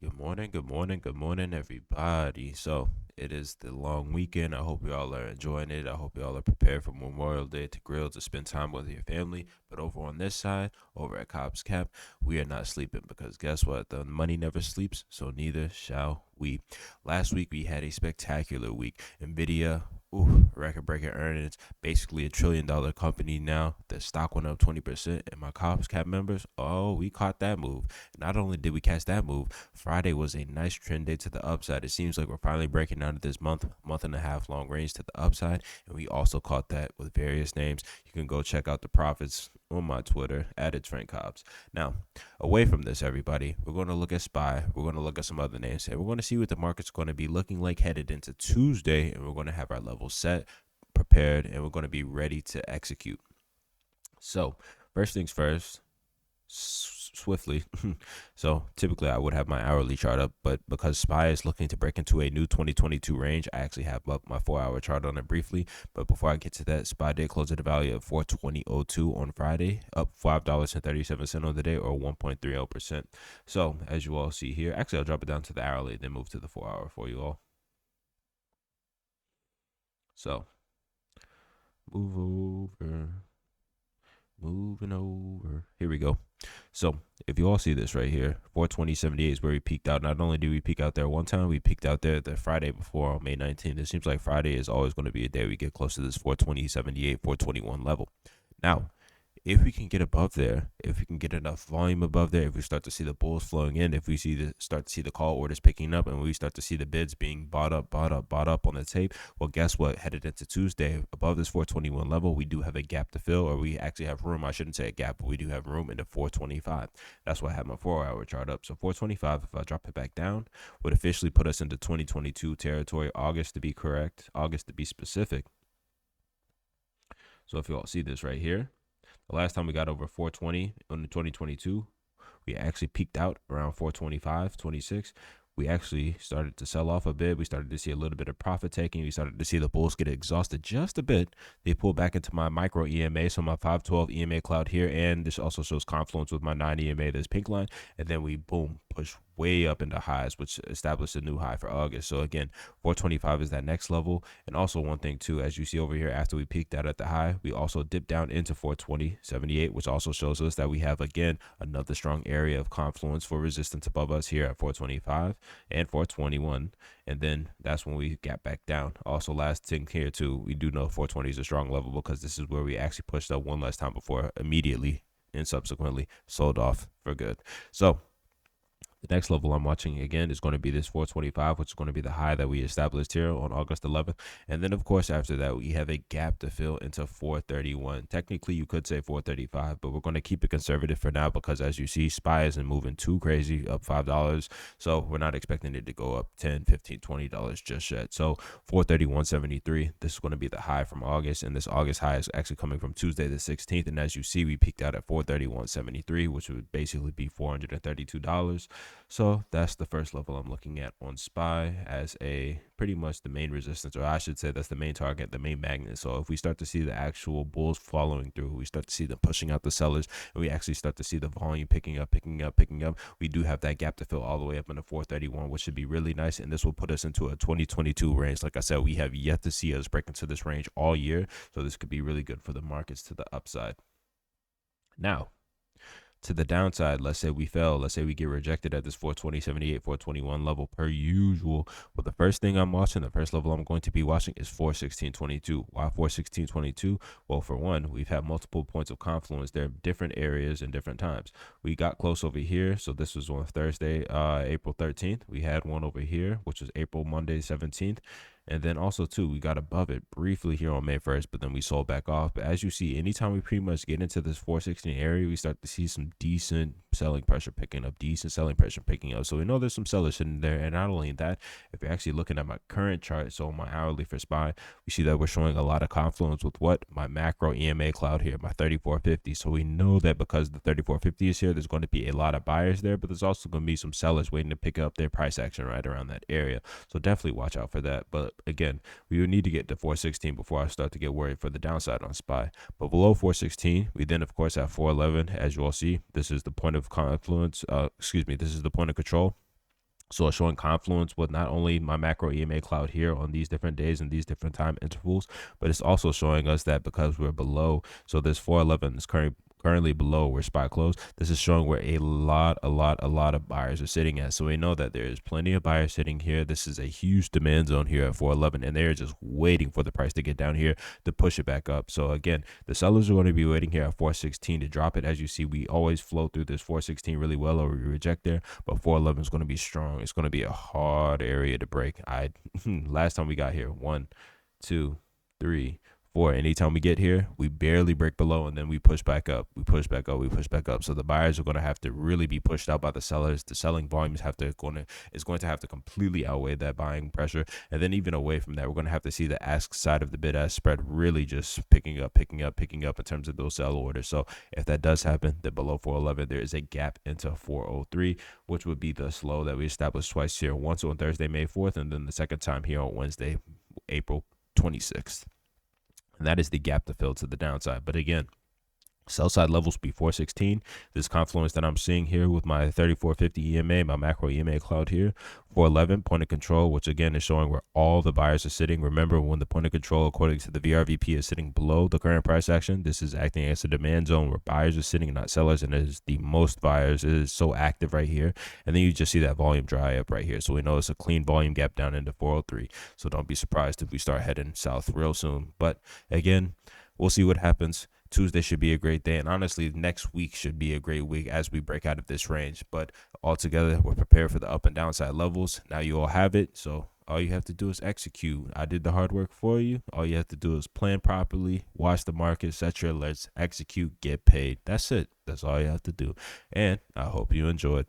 Good morning, everybody. So it is the long weekend. I hope you all are enjoying it. I hope you all are prepared for Memorial Day to grill to spend time with your family. But over on this side, over at Cobbs Cap, we are not sleeping because guess what? The money never sleeps, so neither shall we. Last week we had a spectacular week. Nvidia. Record breaking earnings, basically $1 trillion company now. The stock went up 20%. And my Cobbs Cap members, oh, we caught that move. Not only did we catch that move, Friday was a nice trend day to the upside. It seems like we're finally breaking out of this month and a half long range to the upside. And we also caught that with various names. You can go check out the profits on my Twitter at it's Frank Cobbs. Now, away from this, everybody, we're going to look at SPY. We're going to look at some other names. And we're going to see what the market's going to be looking like headed into Tuesday. And we're going to have our levels set, prepared, and we're going to be ready to execute. So, first things first, swiftly. So typically I would have my hourly chart up, but because SPY is looking to break into a new 2022 range, I actually have up my 4-hour chart on it briefly. But before I get to that, SPY did close at a value of 420.02 on Friday, up $5.37 on the day, or 1.30%. So as you all see here, actually I'll drop it down to the hourly, then move to the 4-hour for you all. So move over. Moving over. Here we go. So if you all see this right here, 420.78 is where we peaked out. Not only did we peak out there one time, we peaked out there the Friday before on May 19th. It seems like Friday is always going to be a day we get close to this 420.78, 421 level. Now, if we can get above there, if we can get enough volume above there, if we start to see the bulls flowing in, if we start to see the call orders picking up, and we start to see the bids being bought up on the tape, well, guess what? Headed into Tuesday, above this 421 level, we do have a gap to fill, or we actually have room. I shouldn't say a gap, but we do have room into 425. That's why I have my 4-hour chart up. So 425, if I drop it back down, would officially put us into 2022 territory. August to be correct, August to be specific. So if you all see this right here, the last time we got over 420 in 2022, we actually peaked out around 425, 26. We actually started to sell off a bit. We started to see a little bit of profit taking. We started to see the bulls get exhausted just a bit. They pulled back into my micro EMA, so my 512 EMA cloud here, and this also shows confluence with my 9 EMA, this pink line, and then we boom push way up into highs, which established a new high for August. So again, 425 is that next level. And also one thing too, as you see over here, after we peaked out at the high, we also dipped down into 420.78, which also shows us that we have again another strong area of confluence for resistance above us here at 425 and 421. And then that's when we got back down. Also, last thing here too, we do know 420 is a strong level because this is where we actually pushed up one last time before immediately and subsequently sold off for good. So the next level I'm watching again is going to be this 425, which is going to be the high that we established here on August 11th. And then, of course, after that, we have a gap to fill into 431. Technically, you could say 435, but we're going to keep it conservative for now because, as you see, SPY isn't moving too crazy, up $5. So we're not expecting it to go up $10, $15, $20 just yet. So 431.73, this is going to be the high from August. And this August high is actually coming from Tuesday the 16th. And as you see, we peaked out at 431.73, which would basically be $432. So that's the first level I'm looking at on SPY as a pretty much the main resistance, or I should say that's the main target, the main magnet. So if we start to see the actual bulls following through, we start to see them pushing out the sellers, and we actually start to see the volume picking up, we do have that gap to fill all the way up into 431, which should be really nice. And this will put us into a 2022 range. Like I said, we have yet to see us break into this range all year. So this could be really good for the markets to the upside. Now, to the downside, let's say we fail, let's say we get rejected at this 420.78, 421 level per usual. Well, the first thing I'm watching, the first level I'm going to be watching is 416.22. Why 416.22? Well, for one, we've had multiple points of confluence. There are different areas and different times. We got close over here. So this was on Thursday, April 13th. We had one over here, which was Monday 17th. And then also, too, we got above it briefly here on May 1st, but then we sold back off. But as you see, anytime we pretty much get into this 416 area, we start to see some decent selling pressure picking up, So we know there's some sellers sitting there. And not only that, if you're actually looking at my current chart, so my hourly for SPY, we see that we're showing a lot of confluence with what? My macro EMA cloud here, my 3450. So we know that because the 3450 is here, there's going to be a lot of buyers there, but there's also going to be some sellers waiting to pick up their price action right around that area. So definitely watch out for that. But again, we would need to get to 416 before I start to get worried for the downside on SPY. But below 416, we then, of course, have 411. As you all see, this is the point of confluence. This is the point of control. So it's showing confluence with not only my macro EMA cloud here on these different days and these different time intervals, but it's also showing us that because we're below, so this 411 is currently below where spot closed. This is showing where a lot of buyers are sitting at. So we know that there is plenty of buyers sitting here. This is a huge demand zone here at 411, and they're just waiting for the price to get down here to push it back up. So again, the sellers are going to be waiting here at 416 to drop it. As you see, we always flow through this 416 really well, or we reject there, but 411 is going to be strong. It's going to be a hard area to break. Last time we got here, 1, 2, 3, 4. Anytime we get here, we barely break below, and then we push back up. We push back up. We push back up. So the buyers are going to have to really be pushed out by the sellers. The selling volumes is going to have to completely outweigh that buying pressure. And then even away from that, we're going to have to see the ask side of the bid ask spread really just picking up in terms of those sell orders. So if that does happen, then below 411, there is a gap into 403, which would be the slow that we established twice here. Once on Thursday, May 4th, and then the second time here on Wednesday, April 26th. And that is the gap to fill to the downside. But again, sell side levels be 416. This confluence that I'm seeing here with my 3450 EMA, my macro EMA cloud here, 411 point of control, which again is showing where all the buyers are sitting. Remember, when the point of control, according to the VRVP, is sitting below the current price action, this is acting as a demand zone where buyers are sitting, not sellers, and it is the most buyers. It is so active right here. And then you just see that volume dry up right here. So we know it's a clean volume gap down into 403. So don't be surprised if we start heading south real soon. But again, we'll see what happens. Tuesday should be a great day, and honestly, next week should be a great week as we break out of this range. But altogether, we're prepared for the up and downside levels. Now you all have it, so all you have to do is execute. I did the hard work for you. All you have to do is plan properly, watch the market, set your alerts, execute, get paid. That's it. That's all you have to do. And I hope you enjoyed.